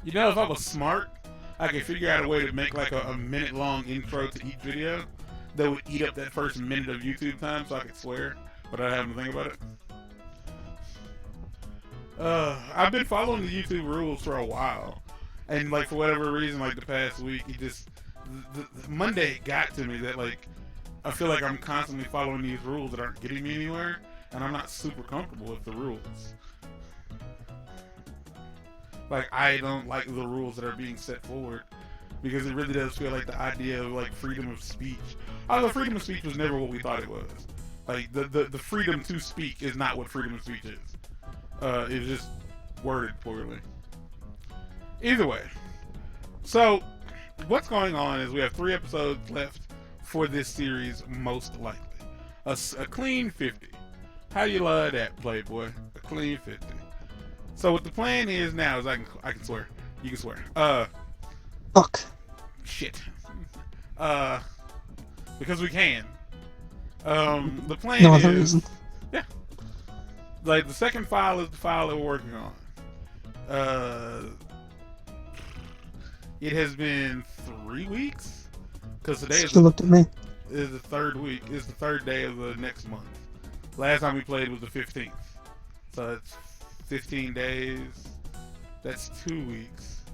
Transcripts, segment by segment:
You know, if I was smart, I could figure out a way to make like a minute-long intro to each video that would eat up that first minute of YouTube time, so I could swear without having to think about it. I've been following the YouTube rules for a while, and like for whatever reason, like the past week, it just the Monday it got to me that like I feel like I'm constantly following these rules that aren't getting me anywhere, and I'm not super comfortable with the rules. Like I don't like the rules that are being set forward because it really does feel like the idea of like freedom of speech. Although freedom of speech was never what we thought it was. Like the freedom to speak is not what freedom of speech is. It's just worded poorly. Either way, so what's going on is we have 3 episodes left for this series, most likely. A clean 50. How do you love that, Playboy? A clean 50. So what the plan is now is I can swear. You can swear. Fuck. Shit. Because we can. The plan No other is reason. yeah. Like the second file is the file that we're working on. It has been 3 weeks because today She looked at me. is the 3rd week. Is the 3rd day of the next month. Last time we played was the 15th, so it's 15 days. That's 2 weeks.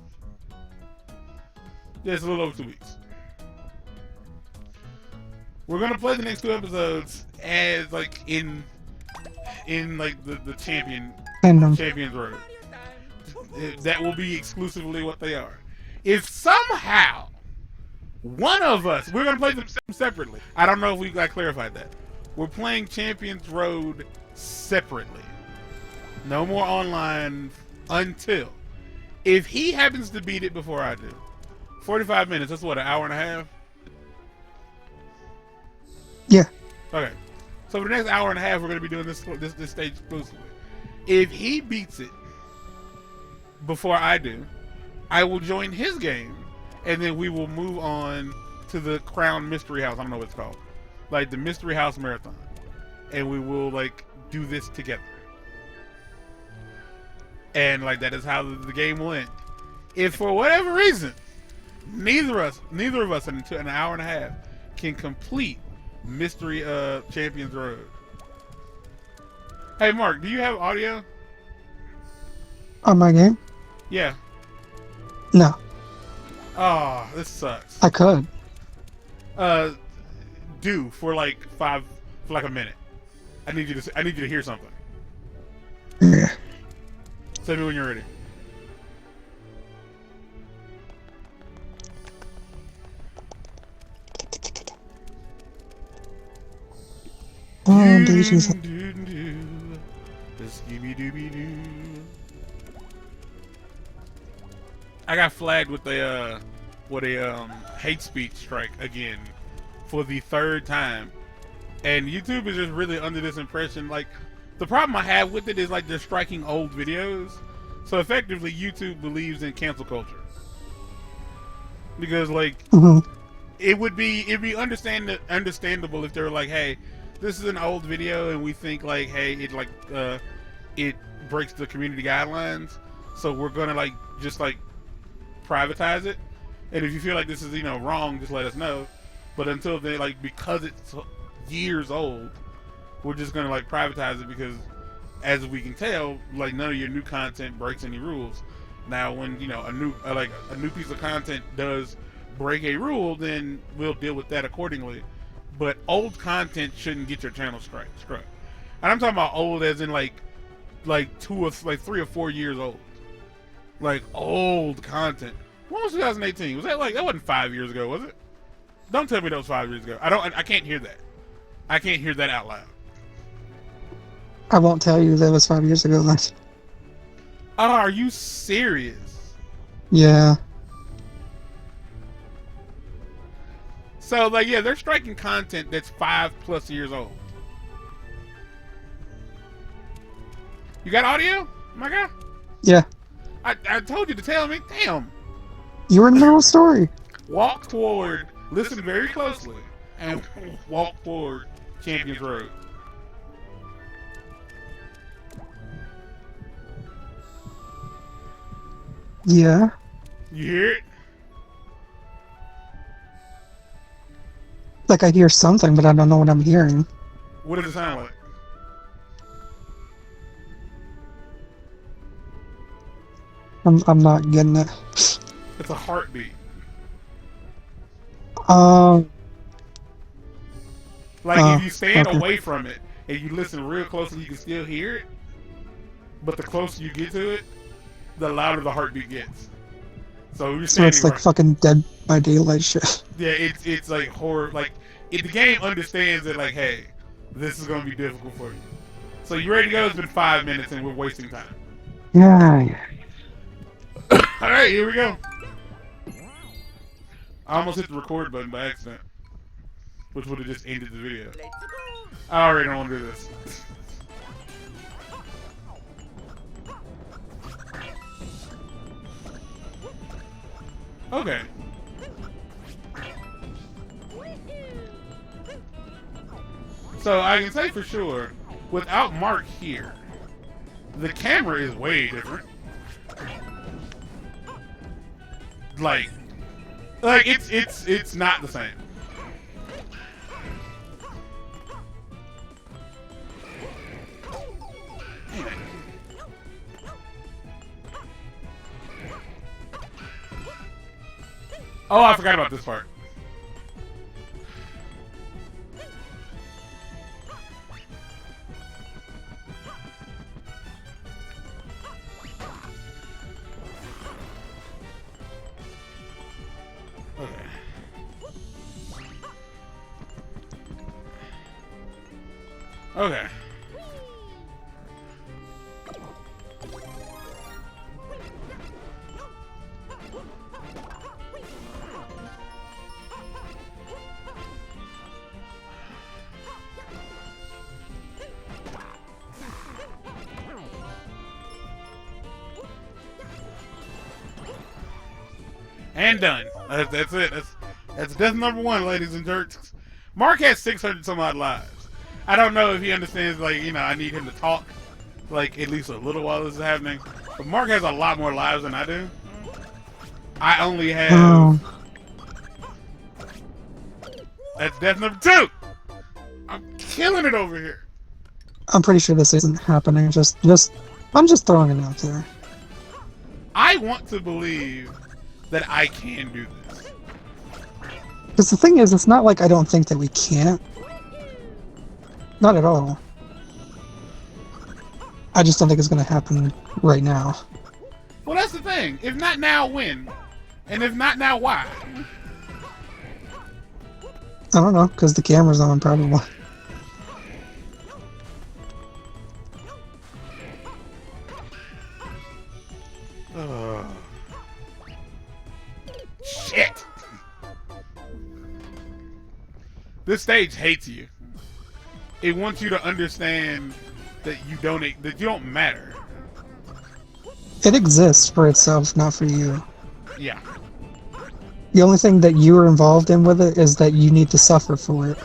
Yeah, it's a little over 2 weeks. We're gonna play the next 2 episodes as like in like the Champions Road. That will be exclusively what they are. If somehow one of us, we're gonna play them separately. I don't know if we got clarified that. We're playing Champions Road separately. No more online until if he happens to beat it before I do. 45 minutes. That's what, an hour and a half? Yeah. Okay. So for the next hour and a half, we're going to be doing this stage exclusively. If he beats it before I do, I will join his game, and then we will move on to the Crown Mystery House. I don't know what it's called. Like the Mystery House Marathon. And we will like do this together. And like that is how the game will end. If for whatever reason, neither of us in an hour and a half can complete Mystery Champions Road. Hey Mark, do you have audio? On my game? Yeah. No. Oh, this sucks. I could. Do for like a minute. I need you to hear something. Yeah. Tell me when you're ready. I got flagged with a hate speech strike again for the 3rd time, and YouTube is just really under this impression. Like the problem I have with it is like they're striking old videos, so effectively YouTube believes in cancel culture because like it'd be understandable if they were like, hey, this is an old video and we think like, hey, it breaks the community guidelines, so we're gonna like just like privatize it, and if you feel like this is wrong, just let us know. But until then, like, because it's years old, we're just gonna like privatize it because as we can tell, like none of your new content breaks any rules. Now when a new piece of content does break a rule, then we'll deal with that accordingly. But old content shouldn't get your channel struck. And I'm talking about old as in like 3 or 4 years old. Like old content. When was 2018? Was that that wasn't 5 years ago, was it? Don't tell me that was 5 years ago. I can't hear that. I can't hear that out loud. I won't tell you that was 5 years ago then. Oh, are you serious? Yeah. So like yeah, they're striking content that's 5+ years old. You got audio, my guy? Yeah. I told you to tell me. Damn. You were in the middle of the story. Walk toward, listen very closely, and walk toward Champions Road. Yeah. You hear it? Like I hear something, but I don't know what I'm hearing. What does it sound like? I'm not getting it. It's a heartbeat. Like if you stand okay. away from it and you listen real closely, you can still hear it. But the closer you get to it, the louder the heartbeat gets. So you're So standing it's like right. fucking Dead by Daylight shit. Yeah, it's like horror. Like the game understands that like, hey, this is gonna be difficult for you. So you ready to go? It's been 5 minutes and we're wasting time. Yeah. All right, here we go. I almost hit the record button by accident, which would have just ended the video. I already don't want to do this. Okay. So I can say for sure, without Mark here, the camera is way different. Like it's not the same. Oh, I forgot about this part. Okay. Okay. And done. That's it. That's death number 1, ladies and jerks. Mark has 600 some odd lives. I don't know if he understands, like, you know, I need him to talk, like, at least a little while this is happening. But Mark has a lot more lives than I do. I only have... That's death number 2! I'm killing it over here. I'm pretty sure this isn't happening. I'm just throwing it out there. I want to believe that I can do this. Because the thing is, it's not like I don't think that we can't. Not at all. I just don't think it's going to happen right now. Well, that's the thing. If not now, when? And if not now, why? I don't know, because the camera's on, probably. Shit! This stage hates you. It wants you to understand that you don't matter. It exists for itself, not for you. Yeah. The only thing that you are involved in with it is that you need to suffer for it.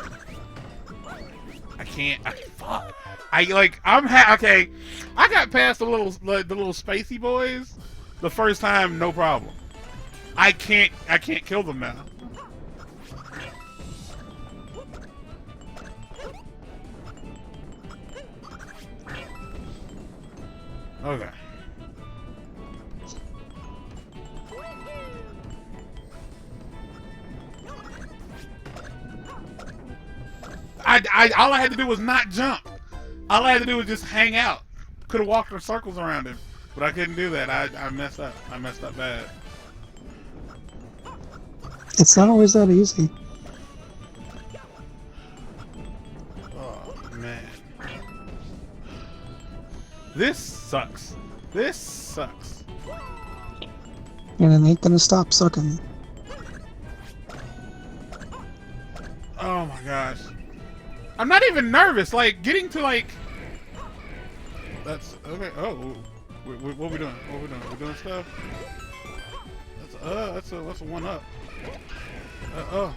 I can't. Fuck. Okay. I got past the little spacey boys the first time, no problem. I can't kill them now. Okay. All I had to do was not jump. All I had to do was just hang out. Could have walked in circles around him, but I couldn't do that. I messed up. I messed up bad. It's not always that easy. Oh man, this sucks. This sucks. And it ain't gonna stop sucking. Oh my gosh. I'm not even nervous. Like, getting to, like... That's... Okay. Oh. What we doing? What we doing? We doing stuff? That's a 1-up. Oh.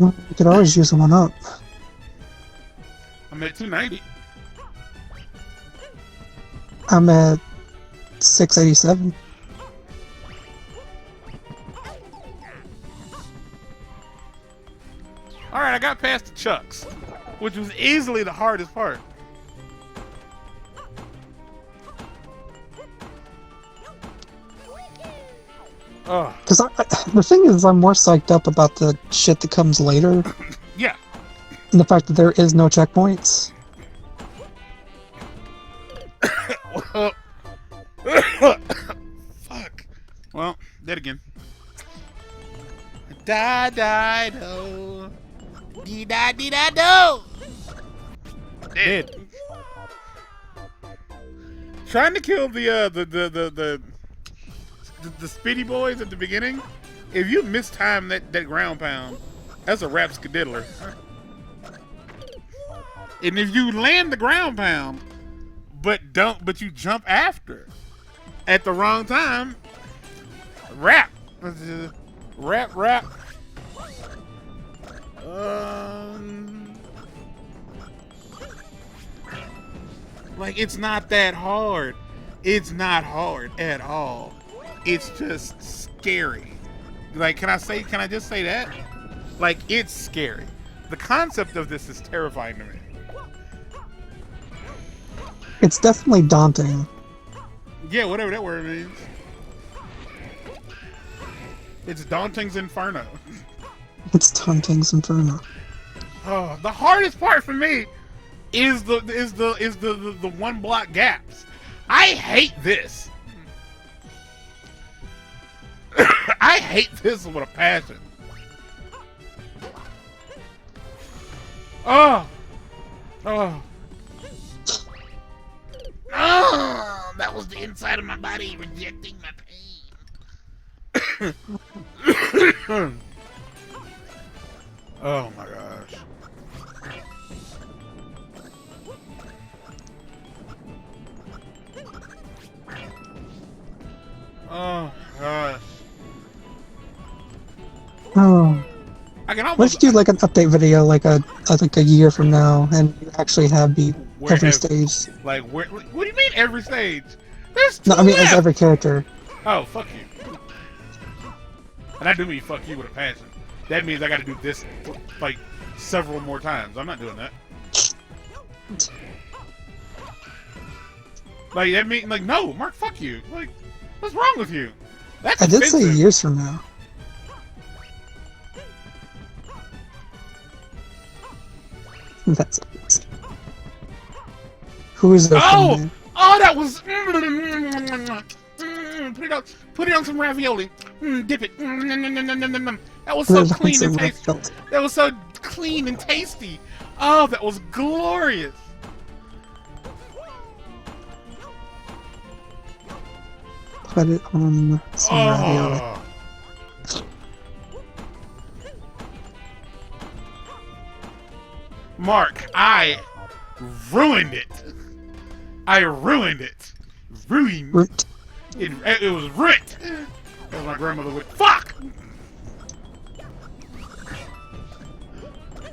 Well, you could always use a 1-up. I I'm at 290. I'm at 687. All right, I got past the chucks, which was easily the hardest part. Oh. Because the thing is, I'm more psyched up about the shit that comes later. Yeah. And the fact that there is no checkpoints. Fuck. Well, dead again. Die, do. Do. Dead. Trying to kill the speedy boys at the beginning. If you mistime that ground pound, that's a rapskididdler. And if you land the ground pound, but you jump after at the wrong time, rap. Rap. Like, it's not that hard. It's not hard at all. It's just scary. Like, can I just say that? Like, it's scary. The concept of this is terrifying to me. It's definitely daunting. Yeah, whatever that word means. It's Daunting's Inferno. It's Daunting's Inferno. Oh, the hardest part for me is the one block gaps. I hate this. I hate this with a passion. Oh, that was the inside of my body rejecting my pain. Oh my gosh. Oh gosh. Oh. I can almost. Let's do like an update video, like a year from now, and you actually have beat every stage. Like where? What do you mean every stage? There's two No, I mean left. as every character. Oh, fuck you. And I do mean fuck you with a passion. That means I got to do this like several more times. I'm not doing that. Like that mean like no, Mark, fuck you. Like what's wrong with you? That's I did offensive. say years from now. That's it. Who is there? Oh, that was. Put it on some ravioli. Dip it. That was so clean and tasty. That was so clean and tasty. Oh, that was glorious. Put it on some ravioli. Mark, I ruined it. I ruined it. Ruined. It was ruined. As my grandmother would. Fuck!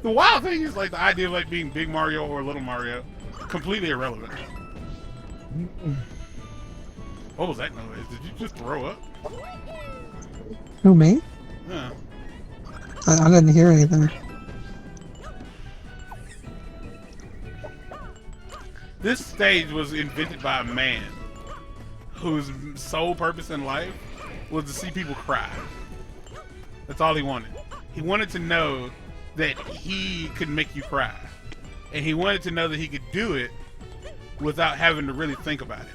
The wild thing is like the idea of like being Big Mario or Little Mario. Completely irrelevant. What was that noise? Did you just throw up? Who, me? Yeah. I didn't hear anything. This stage was invented by a man whose sole purpose in life was to see people cry. That's all he wanted. He wanted to know that he could make you cry. And he wanted to know that he could do it without having to really think about it.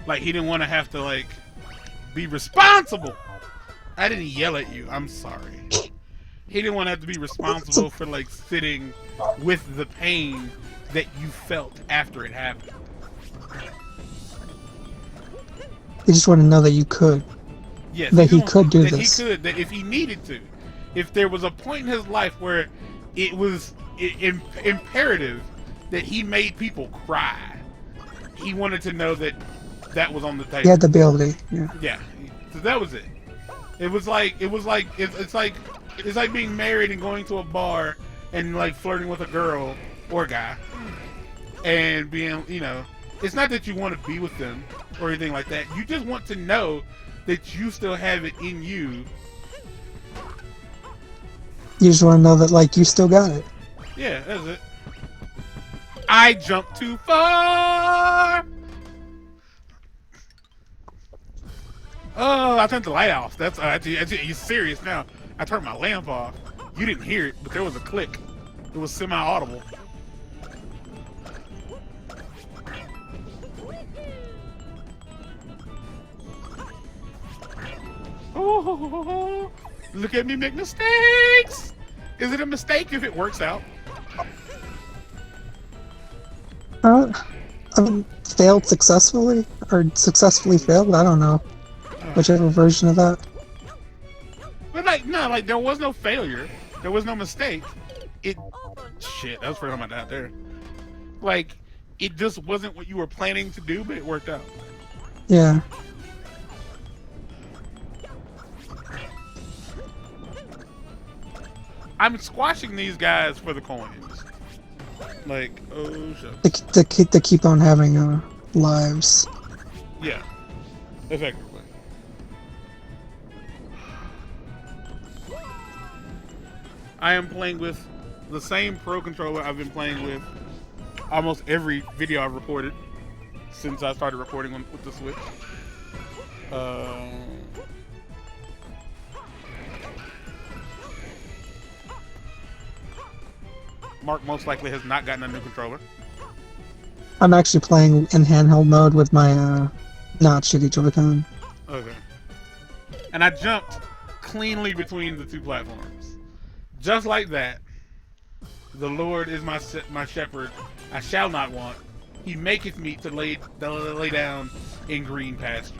Like, he didn't want to have to, like, be responsible. I didn't yell at you. I'm sorry. He didn't want to have to be responsible for, like, sitting with the pain that you felt after it happened. They just want to know that you could. Yes, that he could do that this. He could, that if he needed to. If there was a point in his life where it was imperative that he made people cry, he wanted to know that that was on the table. He had the ability. Yeah. Yeah. So that was it. It's like being married and going to a bar and like flirting with a girl or guy, and being, you know, it's not that you want to be with them or anything like that. You just want to know that you still have it in you. You just want to know that, like, you still got it. Yeah, that's it. I jumped too far. Oh, I turned the light off. That's you serious now. I turned my lamp off. You didn't hear it, but there was a click. It was semi-audible. Oh, look at me make mistakes. Is it a mistake if it works out? I mean, failed successfully or successfully failed. I don't know, whichever version of that. But like, no, like there was no failure. There was no mistake. Shit, that was the first time I died there. Like, it just wasn't what you were planning to do, but it worked out. Yeah. I'm squashing these guys for the coins. Like, oh shit. To keep on having lives. Yeah, effectively. I am playing with the same Pro controller I've been playing with almost every video I've recorded since I started recording with the Switch. Mark most likely has not gotten a new controller. I'm actually playing in handheld mode with my not shitty Joy-Con. Okay. And I jumped cleanly between the two platforms. Just like that. The Lord is my shepherd. I shall not want. He maketh me to lay down in green pastures.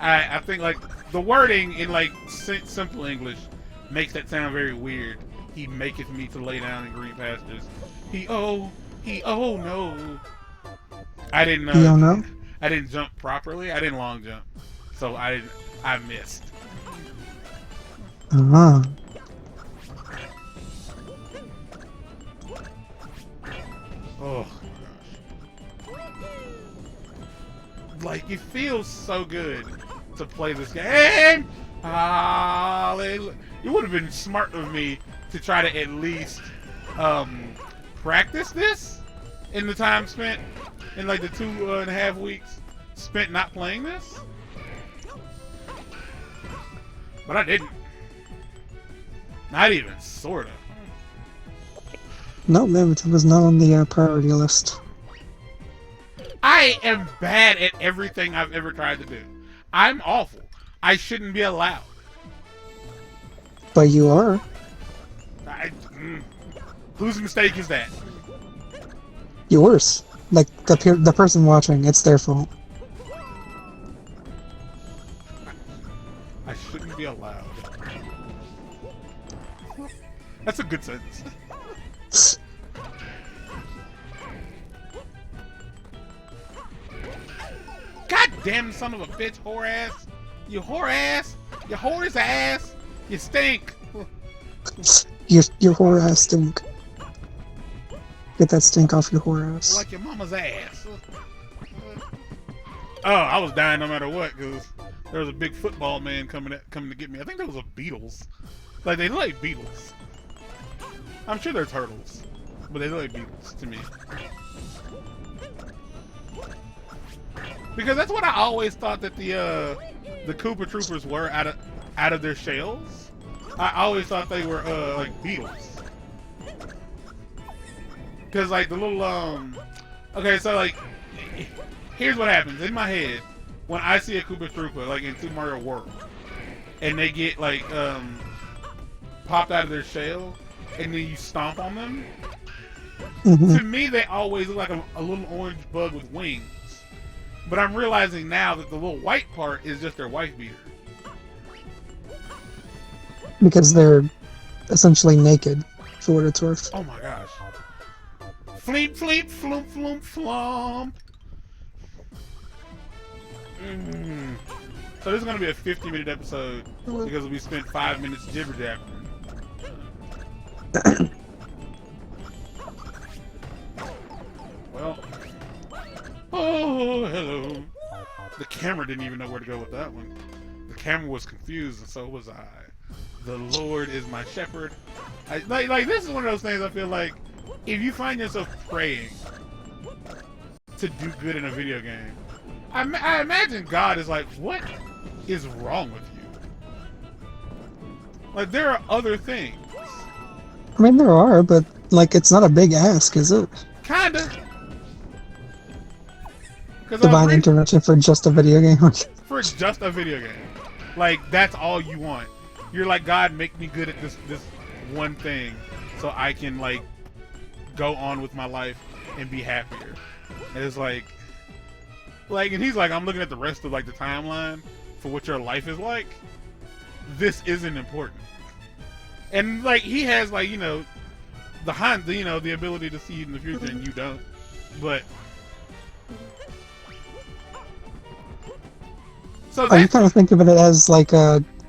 I think like the wording in like simple English makes that sound very weird. He maketh me to lay down in green pastures. No. I didn't know. You don't know? I didn't jump properly. I didn't long jump, so I missed. Uh-huh. Oh gosh. Like, it feels so good to play this game. Hallelujah. It would have been smart of me to try to at least practice this in the time spent in like the 2.5 weeks spent not playing this. But I didn't. Not even, sorta. No, man, it was not on the priority list. I am bad at everything I've ever tried to do. I'm awful. I shouldn't be allowed. But you are. Whose mistake is that? Yours. Like, the person watching, it's their fault. I shouldn't be allowed. That's a good sentence. God damn son of a bitch, whore ass. You whore ass. You whore's ass. You stink. Your whore ass stink. Get that stink off your whore ass. Like your mama's ass. Oh, I was dying no matter what, because there was a big football man coming to get me. I think there was a Beatles. Like, they look like Beatles. I'm sure they're turtles, but they look like Beatles to me. Because that's what I always thought that the Koopa Troopers were out of their shells. I always thought they were like Beatles. Because like the little okay, so like here's what happens in my head when I see a Koopa Trooper like in Super Mario World, and they get like popped out of their shell, and then you stomp on them. To me, they always look like a little orange bug with wings. But I'm realizing now that the little white part is just their wife beater. Because they're essentially naked, for what it's worth. Oh my gosh. Fleep, fleep, floomp, floomp, flomp. So this is going to be a 50-minute episode because we spent 5 minutes jibber-jabbering. Oh, hello. The camera didn't even know where to go with that one. The camera was confused, and so was I. The Lord is my shepherd. Like this is one of those things I feel like if you find yourself praying to do good in a video game, I imagine God is like, what is wrong with you? Like, there are other things. I mean, there are, but, like, it's not a big ask, is it? Kinda. Divine intervention for just a video game. For just a video game. Like, that's all you want. You're like, God, make me good at this one thing so I can, like, go on with my life and be happier. And it's like, and he's like, I'm looking at the rest of, like, the timeline for what your life is like. This isn't important. And, like, he has, like, you know, the ability to see in the future, and you don't. But so you kind of think of it as like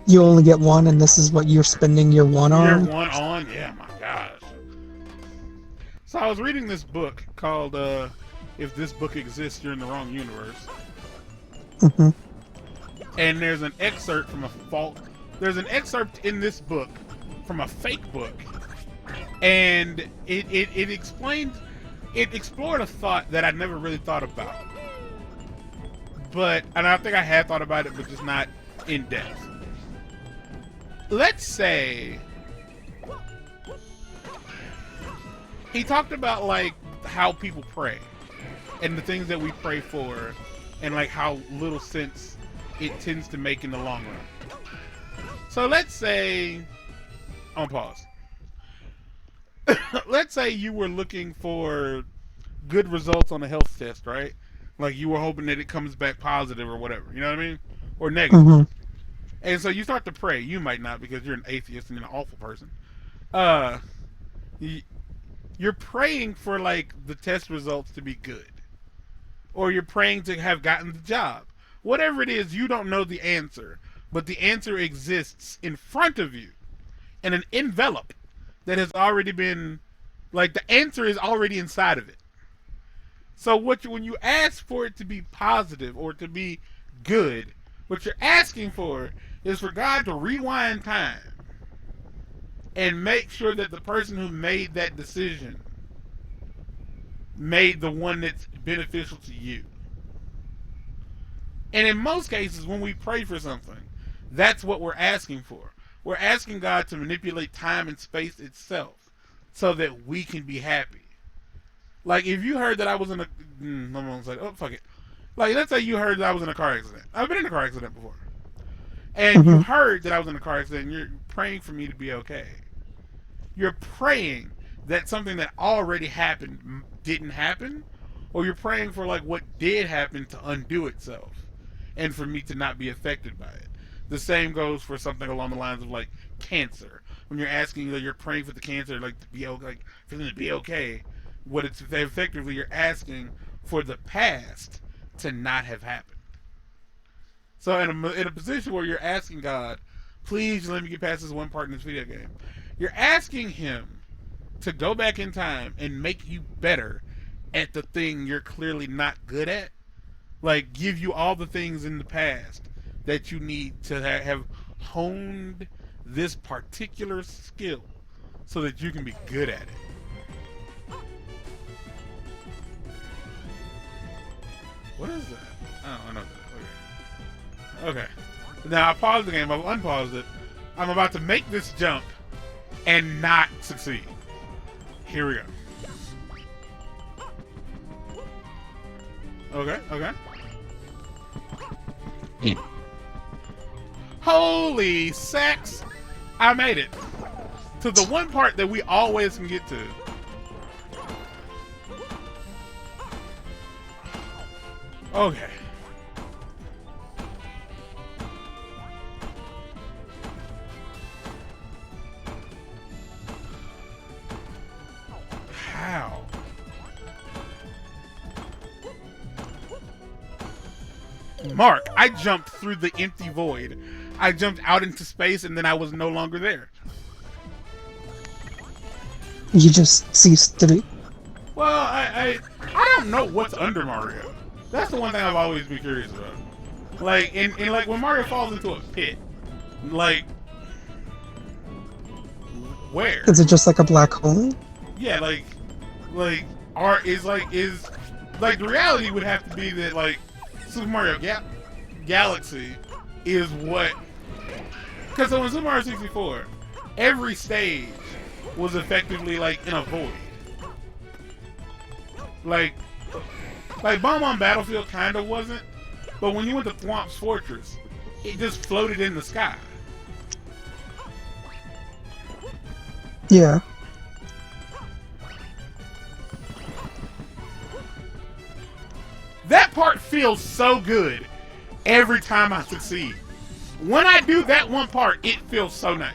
you only get one, and this is what you're spending your one on. Your one on, yeah, my gosh. So I was reading this book called "If This Book Exists, You're in the Wrong Universe," and there's an excerpt from There's an excerpt in this book from a fake book, and it explored a thought that I never really thought about. And I think I had thought about it, but just not in depth. Let's say he talked about like how people pray and the things that we pray for, and like how little sense it tends to make in the long run. So let's say, I'm gonna pause. Let's say you were looking for good results on a health test, right? Like you were hoping that it comes back positive or whatever, you know what I mean? Or negative. And so you start to pray. You might not, because you're an atheist and you're an awful person. You're praying for like the test results to be good. Or you're praying to have gotten the job. Whatever it is, you don't know the answer. But the answer exists in front of you in an envelope that has already been, like, the answer is already inside of it. So when you ask for it to be positive or to be good, what you're asking for is for God to rewind time and make sure that the person who made that decision made the one that's beneficial to you. And in most cases, when we pray for something, that's what we're asking for. We're asking God to manipulate time and space itself so that we can be happy. Like, if you heard that I was in a... Someone's like, oh, fuck it. Like, let's say you heard that I was in a car accident. I've been in a car accident before. And you heard that I was in a car accident, and you're praying for me to be okay. You're praying that something that already happened didn't happen, or you're praying for, like, what did happen to undo itself, and for me to not be affected by it. The same goes for something along the lines of, like, cancer. When you're asking, you're praying for the cancer, like, to be okay, like, for them to be okay, what it's effectively, you're asking for the past to not have happened. So in a position where you're asking God, please let me get past this one part in this video game, you're asking him to go back in time and make you better at the thing you're clearly not good at. Like, give you all the things in the past that you need to have honed this particular skill so that you can be good at it. What is that? Oh, I know that. Okay. Now I paused the game. I've unpaused it. I'm about to make this jump and not succeed. Here we go. Okay. Holy sex! I made it to the one part that we always can get to. Okay. How? Mark, I jumped through the empty void. I jumped out into space and then I was no longer there. You just ceased to be. Well, I don't know what's under Mario. That's the one thing I've always been curious about. Like, and like when Mario falls into a pit, like, where? Is it just like a black hole? Yeah, like is the reality would have to be that like Super Mario Galaxy is what, because so in Super Mario 64, every stage was effectively like in a void. Like Bomb Battlefield kind of wasn't, but when you went to Thwomp's Fortress, it just floated in the sky. Yeah. That part feels so good every time I succeed. When I do that one part, it feels so nice.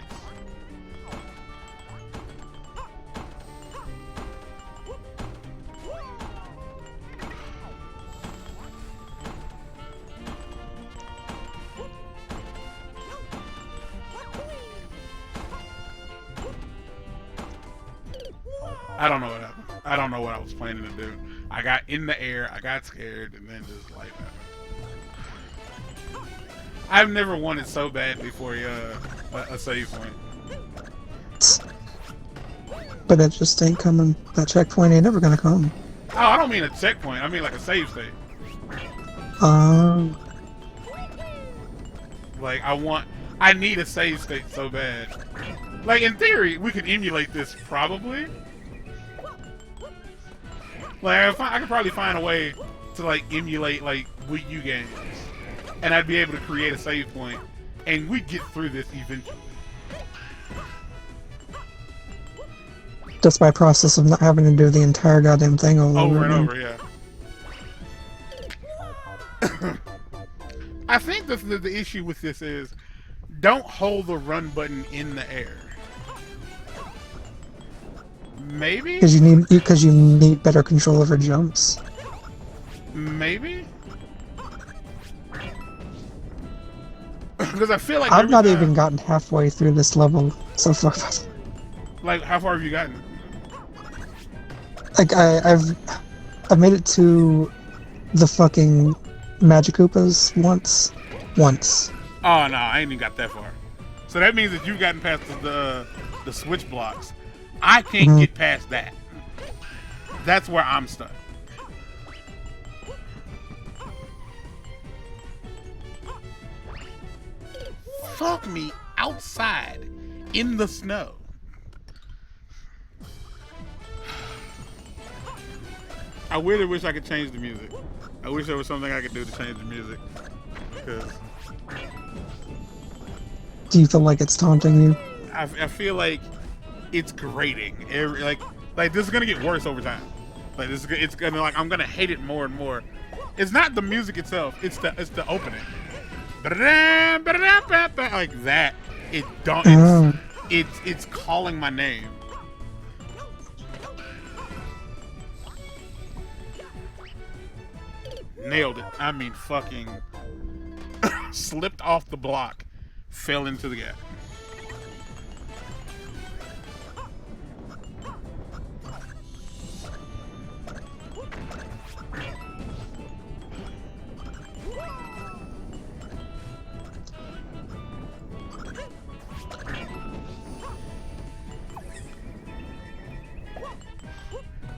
I don't know what happened. I don't know what I was planning to do. I got in the air, I got scared, and then just life happened. I've never wanted so bad before a save point. But it just ain't coming. That checkpoint ain't ever gonna come. Oh, I don't mean a checkpoint. I mean like a save state. Like I need a save state so bad. Like in theory, we could emulate this probably. Like I could probably find a way to like emulate like Wii U games, and I'd be able to create a save point, and we'd get through this eventually. Just by process of not having to do the entire goddamn thing all over and again. over, yeah. I think the issue with this is don't hold the run button in the air. Maybe? Because you need better control over jumps. Maybe? Because I feel like I've not even gotten halfway through this level so far. Like, how far have you gotten? Like I've made it to the fucking Magic Koopas once. Oh no, I ain't even got that far. So that means that you've gotten past the switch blocks. I can't get past that. That's where I'm stuck. Fuck me outside in the snow. I really wish I could change the music. I wish there was something I could do to change the music. Because do you feel like it's taunting you? I feel like it's grating. Like this is gonna get worse over time. Like it's gonna like I'm gonna hate it more and more. It's not the music itself. It's the opening. Like that. It's calling my name. Nailed it. I mean fucking slipped off the block, fell into the gap.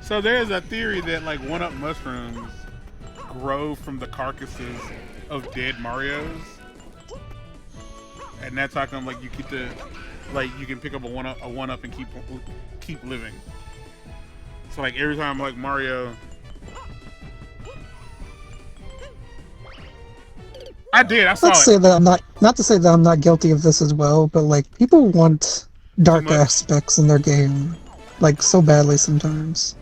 So there's a theory that like one-up mushrooms grow from the carcasses of dead Marios, and that's how come like you keep the you can pick up a one-up and keep living. So like every time like Mario, I saw Let's say that I'm not to say that I'm not guilty of this as well, but like people want dark aspects in their game like so badly sometimes.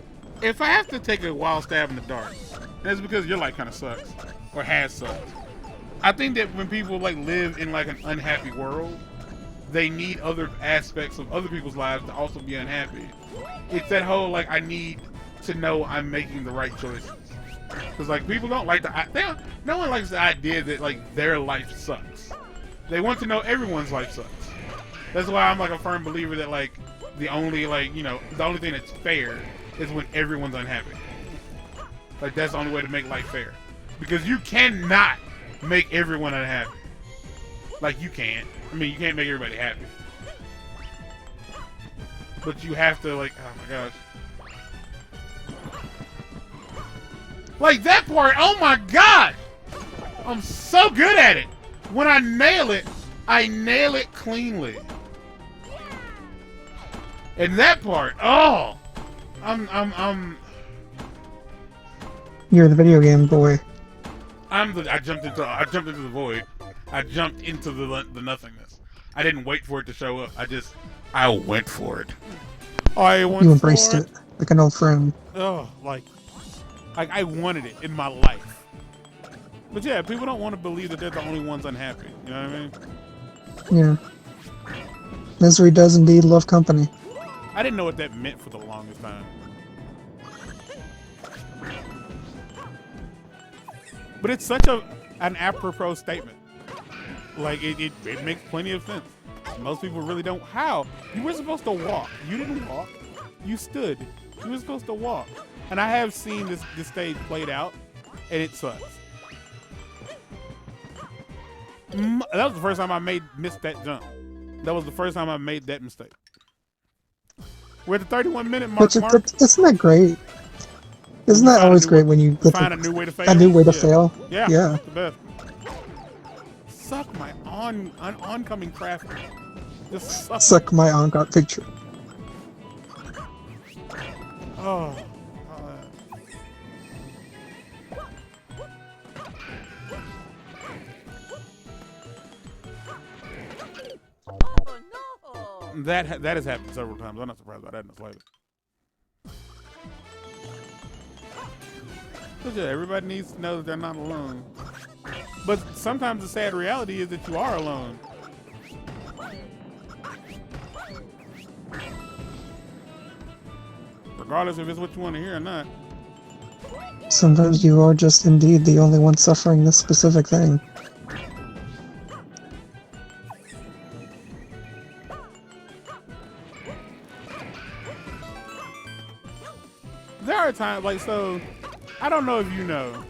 If I have to take a wild stab in the dark, that's because your life kind of sucks, or has sucked. I think that when people like live in like an unhappy world, they need other aspects of other people's lives to also be unhappy. It's that whole like I need to know I'm making the right choices. Because like people don't like no one likes the idea that like their life sucks. They want to know everyone's life sucks. That's why I'm like a firm believer that like the only thing that's fair is when everyone's unhappy. Like that's the only way to make life fair. Because you cannot make everyone unhappy. Like, you can't. I mean, you can't make everybody happy. But you have to, like, oh my gosh. Like, that part, oh my god! I'm so good at it! When I nail it cleanly. And that part, oh! You're the video game boy. I jumped into the void. I jumped into the nothingness. I didn't wait for it to show up. I went for it. You embraced it like an old friend. Oh, like I wanted it in my life. But yeah, people don't want to believe that they're the only ones unhappy. You know what I mean? Yeah. Misery does indeed love company. I didn't know what that meant for the longest time. But it's such an apropos statement. Like, it makes plenty of sense. Most people really don't. How? You were supposed to walk. You didn't walk. You stood. You were supposed to walk. And I have seen this stage played out, and it sucks. That was the first time I missed that jump. That was the first time I made that mistake. We're at the 31-minute mark. But isn't that great? Isn't that always great when you find a new way to fail? A new way to fail. Yeah. Yeah. The best. Suck my oncoming traffic. Just suck my on-got picture. Oh. That has happened several times. I'm not surprised by that in the slightest. But yeah, everybody needs to know that they're not alone. But sometimes the sad reality is that you are alone. Regardless if it's what you want to hear or not. Sometimes you are just indeed the only one suffering this specific thing. There are times, like, so, I don't know if you know,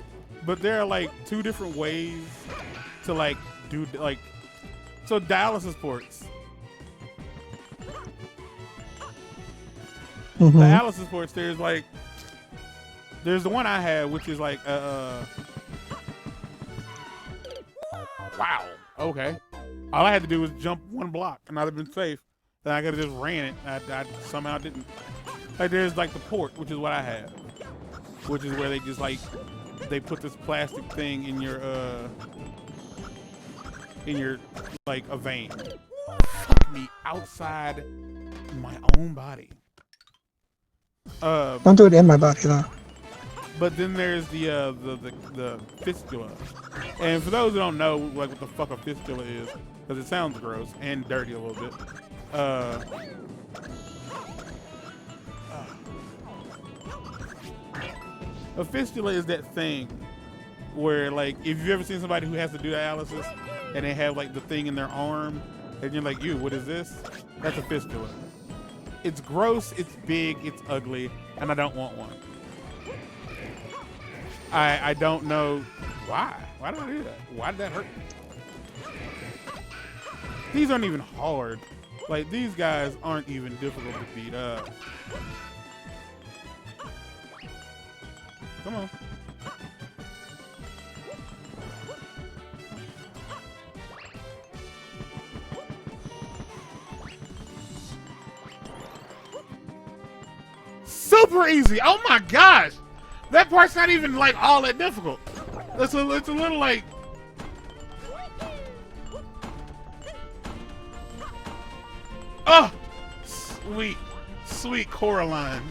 but there are, like, 2 different ways to, like, do, like, so dialysis ports. Mm-hmm. Dialysis ports, there's, like, there's the one I have, which is, like, wow, okay. All I had to do was jump 1 block, and I'd have been safe. Then I could have just ran it. I somehow didn't. Like, there's, like, the port, which is what I have. Which is where they just, like, they put this plastic thing in your, like, a vein. Fuck me outside my own body. Don't do it in my body, though. But then there's the fistula. And for those who don't know, like, what the fuck a fistula is, because it sounds gross and dirty a little bit. A fistula is that thing where, like, if you've ever seen somebody who has to do dialysis and they have, like, the thing in their arm, and you're like, what is this? That's a fistula. It's gross, it's big, it's ugly, and I don't want one. I don't know why. Why did I do that? Why did that hurt me? These aren't even hard. Like, these guys aren't even difficult to beat up. Come on. Super easy. Oh my gosh. That part's not even, like, all that difficult. It's a little, like... Oh! Sweet. Sweet Coraline.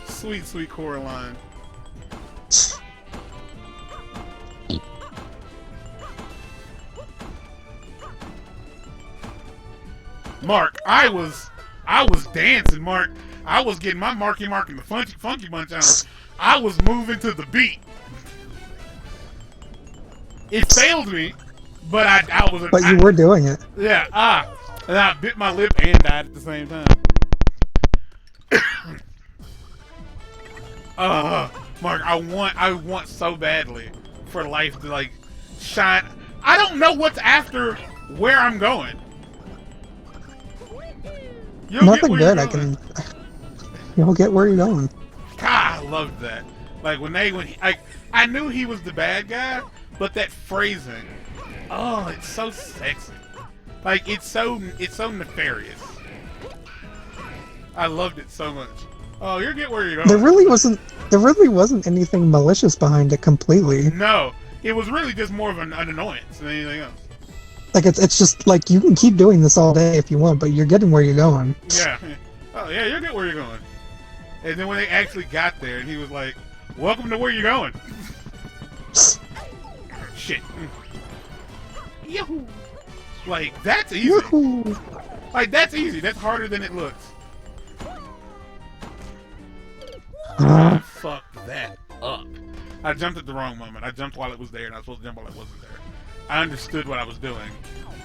Sweet, sweet Coraline. Mark, I was dancing, Mark. I was getting my Marky Mark and the Funky Bunch on. I was moving to the beat. It failed me, but I was. But you were doing it. Yeah. And I bit my lip and died at the same time. Mark, I want so badly for life to like shine. I don't know what's after where I'm going. Nothing good. You'll get where you're going. God, I loved that. Like I knew he was the bad guy, but that phrasing, oh, it's so sexy. Like it's so nefarious. I loved it so much. Oh, you'll get where you're going. There really wasn't anything malicious behind it completely. No, it was really just more of an annoyance than anything else. Like it's just like you can keep doing this all day if you want, but you're getting where you're going. Yeah. Oh yeah, you'll get where you're going. And then when they actually got there, and he was like, "Welcome to where you're going." Shit. Yahoo! Like that's easy. Yahoo! Like that's easy. That's harder than it looks. Fuck that up. I jumped at the wrong moment. I jumped while it was there, and I was supposed to jump while it wasn't there. I understood what I was doing.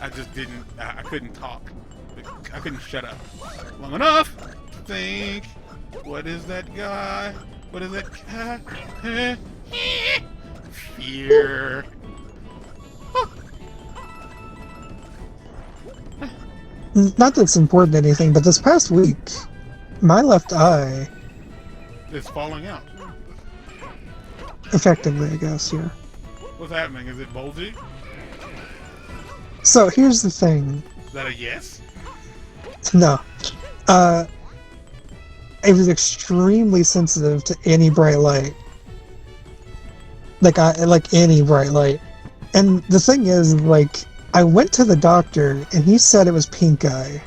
I just didn't. I couldn't talk. I couldn't shut up long enough to think. What is that guy? What is that guy? Fear. Not that it's important to anything, but this past week, my left eye... It's falling out. Effectively, I guess, yeah. What's happening? Is it bulgy? So, here's the thing. Is that a yes? No. It was extremely sensitive to any bright light. Like any bright light. And the thing is, like, I went to the doctor, and he said it was pink eye.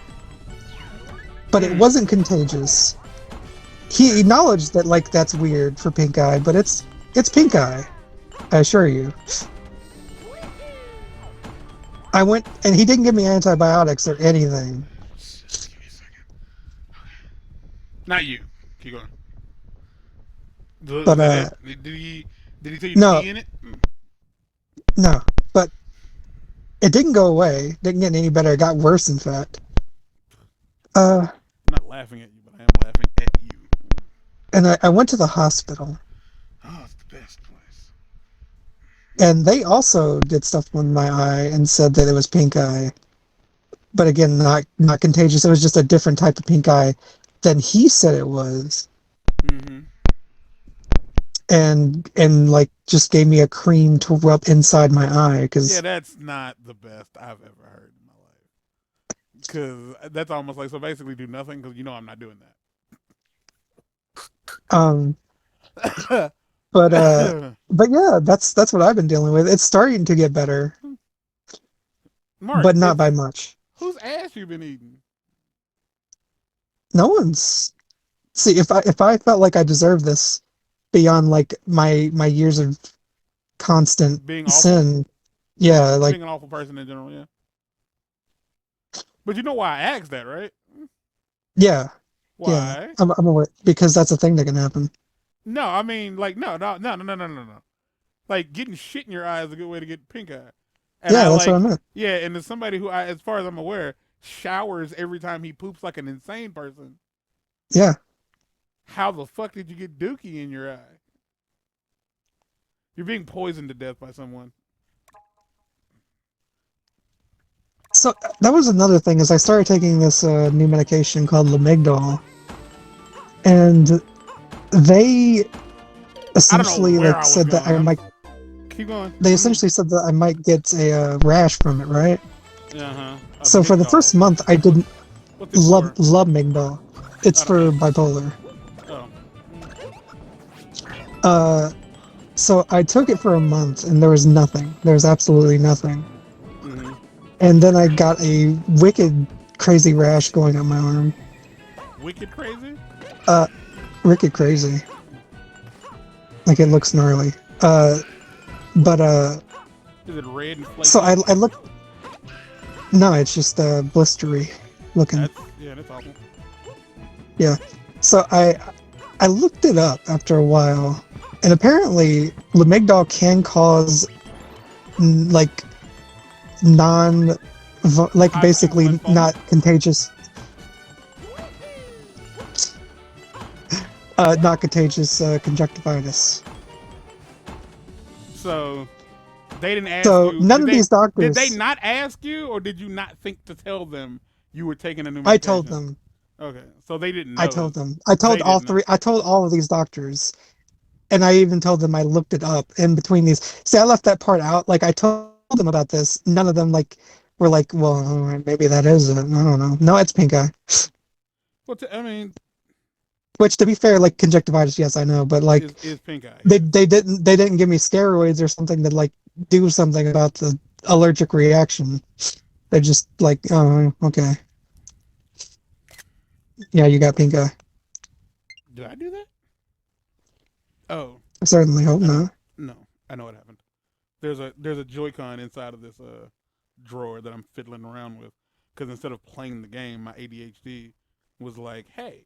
But it wasn't contagious. He acknowledged that, like, that's weird for pink eye, but it's pink eye. I assure you. I went, and he didn't give me antibiotics or anything. Just give me a second. Okay. Not you. Keep going. Did he tell you to pee in it? No, but it didn't go away. Didn't get any better. It got worse, in fact. I'm not laughing at you, but I am laughing at you. And I went to the hospital. Oh, it's the best place. And they also did stuff with my eye and said that it was pink eye. But again, not contagious. It was just a different type of pink eye than he said it was. Mm-hmm. And like just gave me a cream to rub inside my eye yeah, that's not the best I've ever heard in my life. Because that's almost like, so basically do nothing because you know I'm not doing that. But yeah, that's what I've been dealing with. It's starting to get better, Mark, but not by much. Whose ass you been eating? No one's. See, if I felt like I deserved this beyond like my years of constant being awful. sin, yeah, like being an awful person in general, yeah. But you know why I asked that, right? Yeah. Why? Yeah, I'm aware, because that's a thing that can happen. No, I mean, like, no. Like, getting shit in your eye is a good way to get pink eye. And yeah, that's what I meant. Yeah, and as somebody who, as far as I'm aware, showers every time he poops like an insane person. Yeah. How the fuck did you get dookie in your eye? You're being poisoned to death by someone. So that was another thing, is I started taking this new medication called Lamigdal, and they essentially like said that I might. Keep going. They essentially said that I might get a rash from it, right? Uh-huh. So for the first month, I didn't love Lamigdal. It's for bipolar. Oh. So I took it for a month, and there was nothing. There was absolutely nothing. Mm-hmm. And then I got a wicked crazy rash going on my arm. Wicked crazy? Wicked crazy. Like, it looks gnarly. Is it red and flaky? So I looked... No, it's just blistery looking. That's awful. Yeah. So I looked it up after a while, and apparently Lamigdal can cause like basically not contagious conjunctivitis. So they didn't ask So you. none of these doctors. Did they not ask you, or did you not think to tell them you were taking a new medication? I told them. Okay, so they didn't know. I told them. I told all three. I told all of these doctors, and I even told them I looked it up in between these. See, I left that part out. Like I told them about this. None of them were like, well, all right, maybe that is it. I don't know. No, it's pink eye. Well, I mean, which to be fair, like conjunctivitis, yes, I know, but like is pink eye. They didn't give me steroids or something to like do something about the allergic reaction. They're just like, oh, okay. Yeah, you got pink eye. Did I do that? Oh. I certainly hope not. No, I know what happened. There's a Joy-Con inside of this drawer that I'm fiddling around with, because instead of playing the game, my ADHD was like, hey,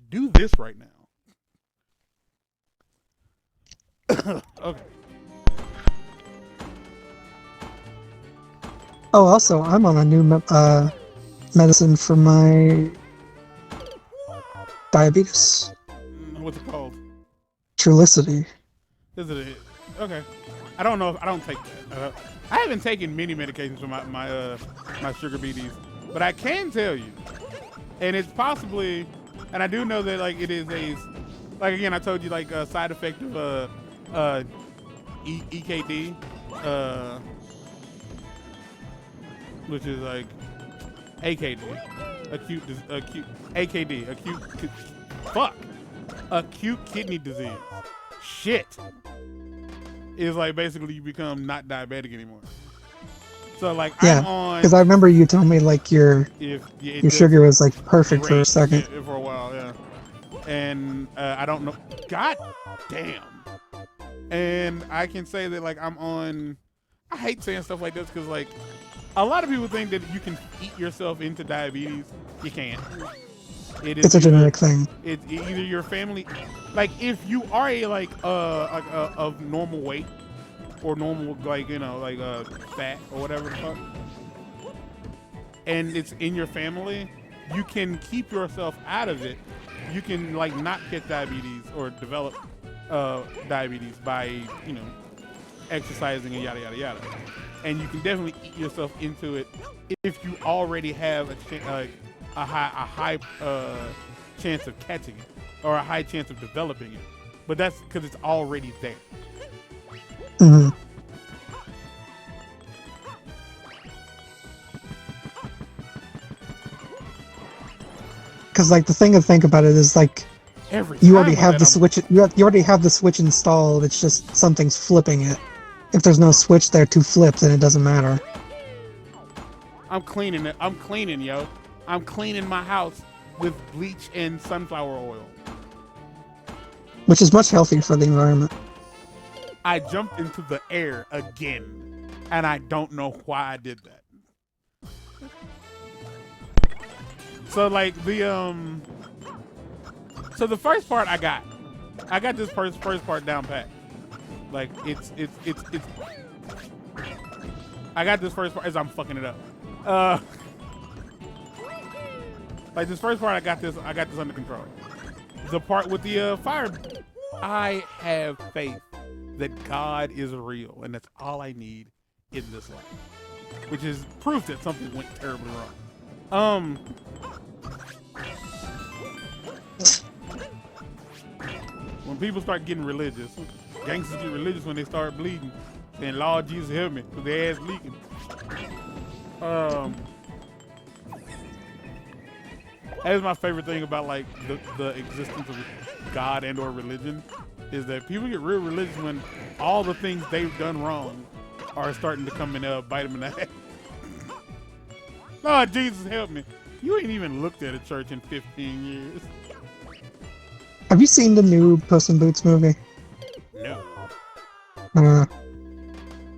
do this right now. Okay. Oh, also, I'm on a new medicine for my diabetes. What's it called? Trulicity. Is it? Okay. I don't know if I don't take. I haven't taken many medications for my sugar beaties, but I can tell you, and it's possibly, and I do know that like it is like again I told you like a side effect of EKD, which is like acute kidney disease. Shit. Is like basically you become not diabetic anymore. So like I'm on, because I remember you told me like your sugar was like perfect for a second. For a while, yeah. And I don't know. God damn. And I can say that like I'm on. I hate saying stuff like this because like a lot of people think that you can eat yourself into diabetes. You can't. It's a genetic thing. It's either your family, like if you are of normal weight or normal fat or whatever the fuck, and it's in your family, you can keep yourself out of it. You can like not get diabetes or develop diabetes by exercising and yada yada yada, and you can definitely eat yourself into it if you already have a high chance of catching it or a high chance of developing it, but that's because it's already there. Mm-hmm. Because like the thing to think about it is like you already have the switch. You already have the switch installed. It's just something's flipping it. If there's no switch there to flip, then it doesn't matter. I'm cleaning it. I'm cleaning, yo. I'm cleaning my house with bleach and sunflower oil. Which is much healthier for the environment. I jumped into the air again, and I don't know why I did that. So like so the first part I got this first part down pat. Like it's I got this first part as I'm fucking it up. Like this first part, I got this under control. The part with the fire, I have faith that God is real, and that's all I need in this life, which is proof that something went terribly wrong. When people start getting religious, gangsters get religious when they start bleeding, saying, "Lord Jesus, help me," because their ass leaking. That is my favorite thing about like the existence of God and or religion, is that people get real religious when all the things they've done wrong are starting to come and bite them in the head. Lord Jesus, help me. You ain't even looked at a church in 15 years. Have you seen the new Puss in Boots movie? No.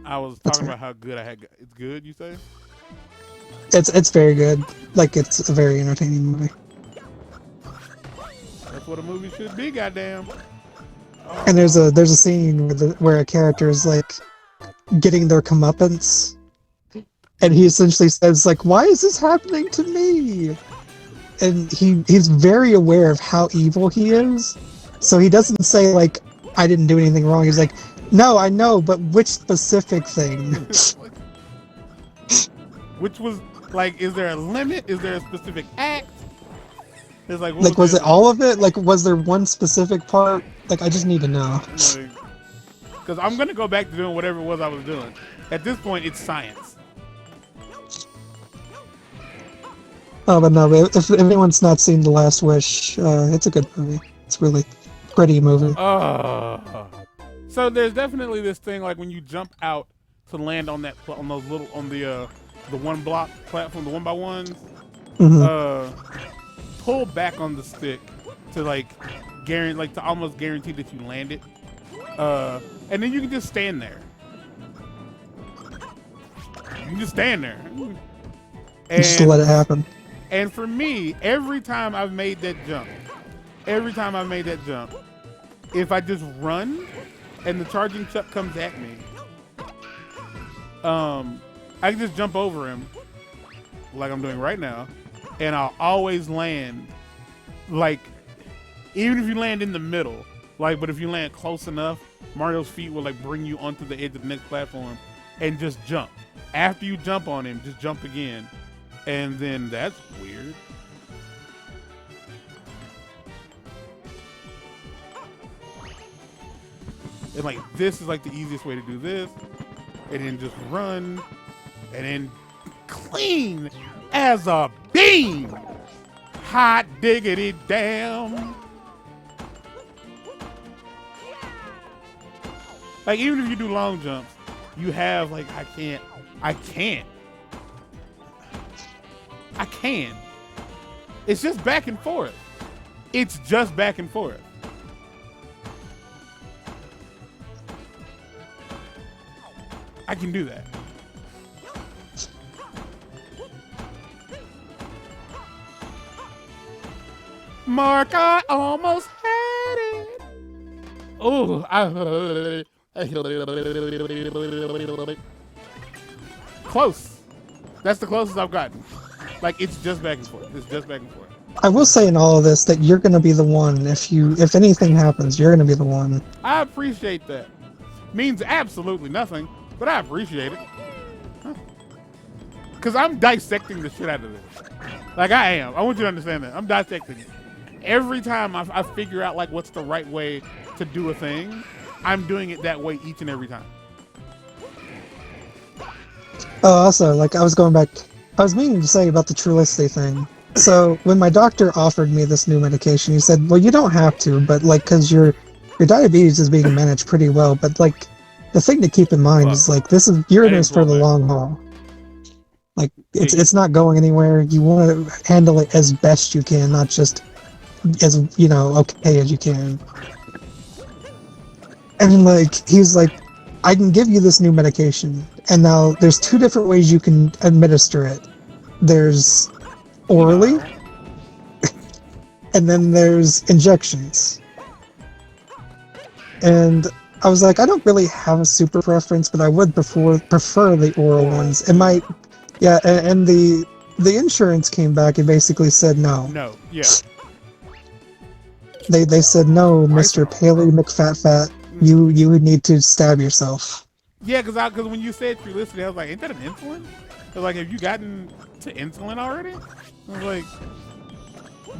I was talking about how good I had. It's good, you say? It's very good. Like it's a very entertaining movie. That's what a movie should be, goddamn. And there's a scene where a character is like getting their comeuppance, and he essentially says like, "Why is this happening to me?" And he's very aware of how evil he is, so he doesn't say like, "I didn't do anything wrong." He's like, No, I know, but which specific thing? Which was like, is there a limit? Is there a specific act? It's like, Like, was it all of it? Like, was there one specific part? Like, I just need to know. Because I'm gonna go back to doing whatever it was I was doing. At this point, it's science. Oh, but no, if anyone's not seen The Last Wish, it's a good movie. It's a really pretty movie. So there's definitely this thing like when you jump out to land on that on those little the one block platform, the 1x1s. Pull back on the stick to like to almost guarantee that you land it. And then you can just stand there. You can just stand there. And just to let it happen. And for me, every time I've made that jump, if I just run and the charging chuck comes at me, I can just jump over him like I'm doing right now, and I'll always land, like, even if you land in the middle, like, but if you land close enough, Mario's feet will like bring you onto the edge of the next platform and just jump. After you jump on him, just jump again. And then that's weird. And like this is like the easiest way to do this. And then just run. And then clean as a bean. Hot diggity damn. Like even if you do long jumps, you have like I can. It's just back and forth. It's just back and forth. I can do that. Mark, I almost had it. Oh, close. That's the closest I've gotten. Like it's just back and forth. It's just back and forth. I will say in all of this that you're gonna be the one. If anything happens, you're gonna be the one. I appreciate that. Means absolutely nothing, but I appreciate it. Cause I'm dissecting the shit out of this. Like I am. I want you to understand that. I'm dissecting it. Every time I figure out like what's the right way to do a thing, I'm doing it that way each and every time. Oh, also, like I was meaning to say about the Trulicity thing. So when my doctor offered me this new medication, he said, well, you don't have to, but like, cause your diabetes is being managed pretty well. But like, the thing to keep in mind is like, you're in this for the long haul. Like it's not going anywhere. You want to handle it as best you can, not just as, okay as you can. And like, he's like, I can give you this new medication. And now there's two different ways you can administer it. There's orally, and then there's injections. And I was like, I don't really have a super preference, but I would prefer the oral ones. It might, yeah. And the insurance came back and basically said no. No, yeah. They said no, Mr. Paley McFat. You need to stab yourself. Yeah, because when you said Trulicity, I was like, ain't that an insulin? I was like, have you gotten to insulin already? I was like,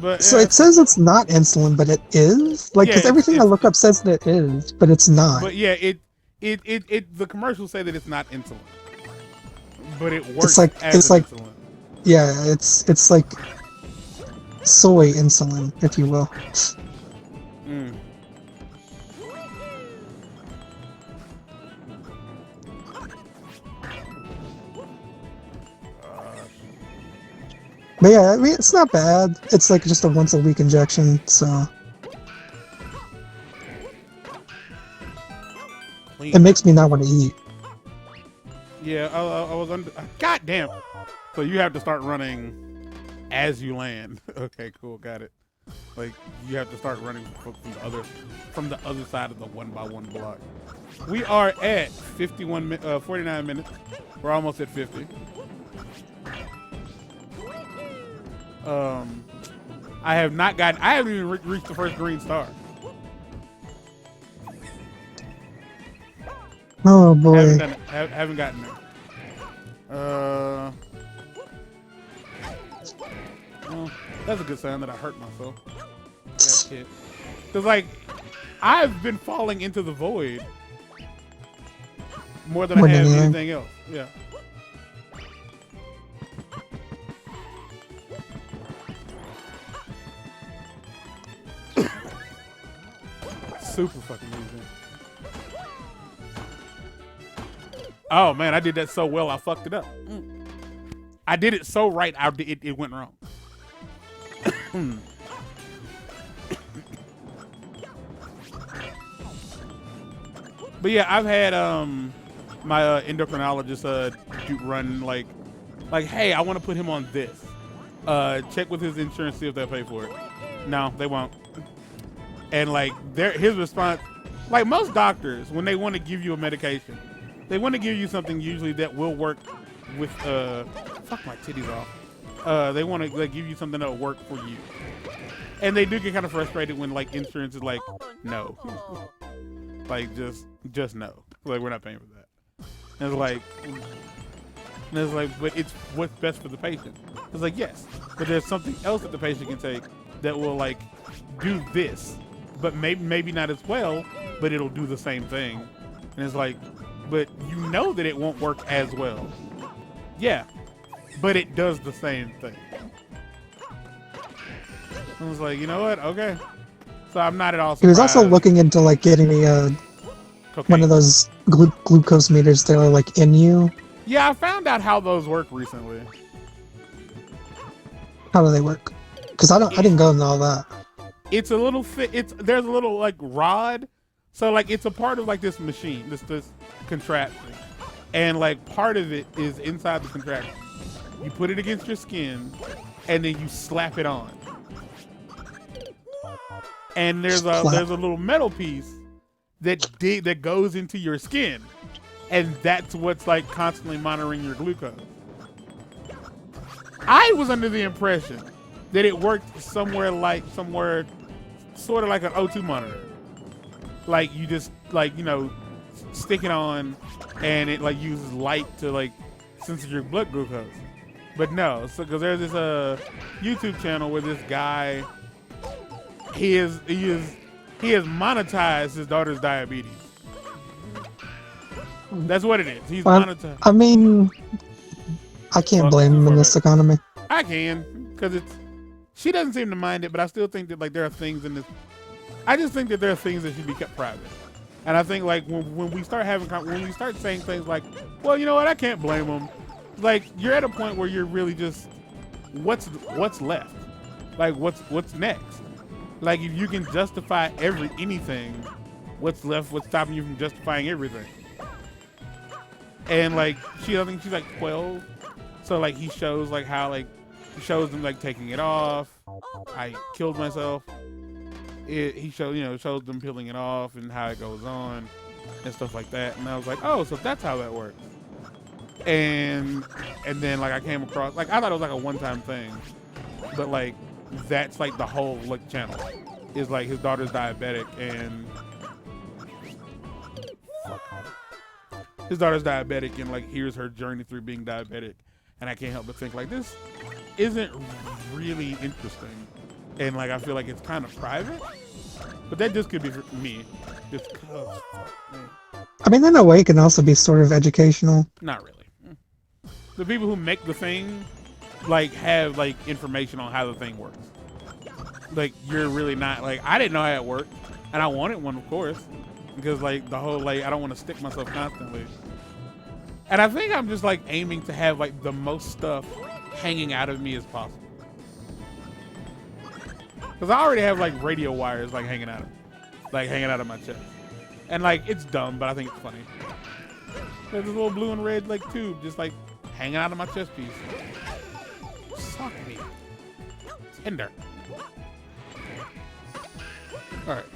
but so it says it's not insulin, but it is. Like, because everything I look up says that it is, but it's not. But yeah, the commercials say that it's not insulin, but it works it's like insulin. Yeah, it's like soy insulin, if you will. But yeah, I mean, it's not bad. It's like just a once-a-week injection, so... It makes me not want to eat. Yeah, I was under... God damn! So you have to start running as you land. Okay, cool, got it. Like, you have to start running from the other side of the 1x1 block. We are at 49 minutes. We're almost at 50. I haven't even reached the first green star. Oh boy. Haven't done it. Haven't gotten there. Well, that's a good sign that I hurt myself. Got hit. Cause like, I've been falling into the void more than I have anything else. Yeah. Super fucking easy. Oh man, I did that so well I fucked it up. I did it so right, it went wrong. But yeah, I've had my endocrinologist run like, hey, I want to put him on this. Check with his insurance, see if they'll pay for it. No, they won't. And like his response, like most doctors, when they want to give you a medication, they want to give you something usually that will work with fuck my titties off. They want to like give you something that'll work for you. And they do get kind of frustrated when like insurance is like, no. Like just no. Like we're not paying for that. And it's like, but it's what's best for the patient. It's like, yes, but there's something else that the patient can take that will like do this, but maybe not as well, but it'll do the same thing. And it's like, but you know that it won't work as well. Yeah, but it does the same thing. I was like, you know what? Okay. So I'm not at all surprised. He was also looking into like getting me one of those glucose meters that are like in you. Yeah, I found out how those work recently. How do they work? Because I didn't go into all that. It's a little there's a little like rod, so like it's a part of like this machine, this contraption, and like part of it is inside the contraption. You put it against your skin, and then you slap it on. And there's a little metal piece that goes into your skin, and that's what's like constantly monitoring your glucose. I was under the impression that it worked somewhere sort of like an O2 monitor. Like you just like, you know, stick it on and it like uses light to like censor your blood glucose. But no, so because there's this YouTube channel where this guy he has monetized his daughter's diabetes. That's what it is. He's monetized. I mean, I can't blame him in this economy. I can, because she doesn't seem to mind it, but I still think that like there are things in this. I just think that there are things that should be kept private. And I think like when we start saying things like, well, you know what, I can't blame them. Like you're at a point where you're really just, what's left? Like what's next? Like if you can justify anything, what's left? What's stopping you from justifying everything? And like I think she's like 12, so like he shows like how like he shows them like taking it off. I killed myself. He shows them peeling it off and how it goes on and stuff like that. And I was like, oh, so that's how that works. And then like I came across, like I thought it was like a one-time thing, but like that's like the whole like channel is like his daughter's diabetic and like here's her journey through being diabetic. And I can't help but think like this isn't really interesting. And like I feel like it's kind of private, but that just could be for me. Just cause. I mean, in a way, it can also be sort of educational. Not really. The people who make the thing, like, have like information on how the thing works. Like, you're really not like I didn't know how it worked, and I wanted one, of course, because like the whole like I don't want to stick myself constantly. And I think I'm just like aiming to have like the most stuff hanging out of me as possible. Because I already have like radio wires like hanging out of my chest. And like it's dumb, but I think it's funny. There's this little blue and red like tube just like hanging out of my chest piece. Suck me. Tender. Alright.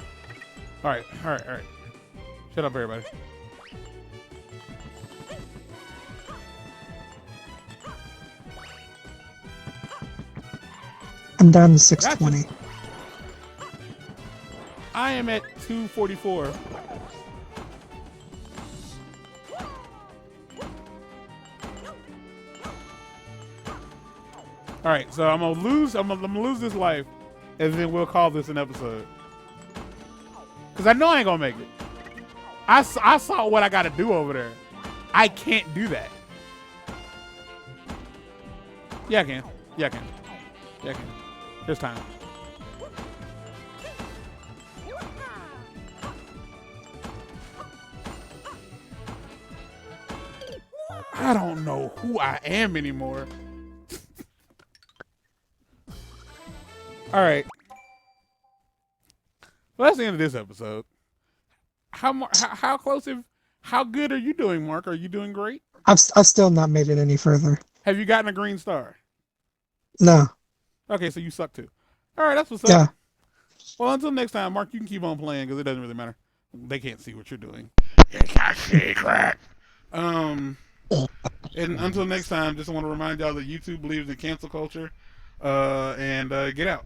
Shut up, everybody. I'm down to 620. Gotcha. I am at 244. All right, so I'm gonna lose. I'm gonna lose this life, and then we'll call this an episode. Cause I know I ain't gonna make it. I saw what I gotta do over there. I can't do that. Yeah, I can. Yeah, I can. Yeah, I can. There's time. I don't know who I am anymore. All right. Well, that's the end of this episode. How close? How good are you doing, Mark? Are you doing great? I've still not made it any further. Have you gotten a green star? No. Okay, so you suck too. All right, that's what's up. Yeah. Well, until next time, Mark, you can keep on playing because it doesn't really matter. They can't see what you're doing. It's a secret. And until next time, just want to remind y'all that YouTube believes in cancel culture. And get out.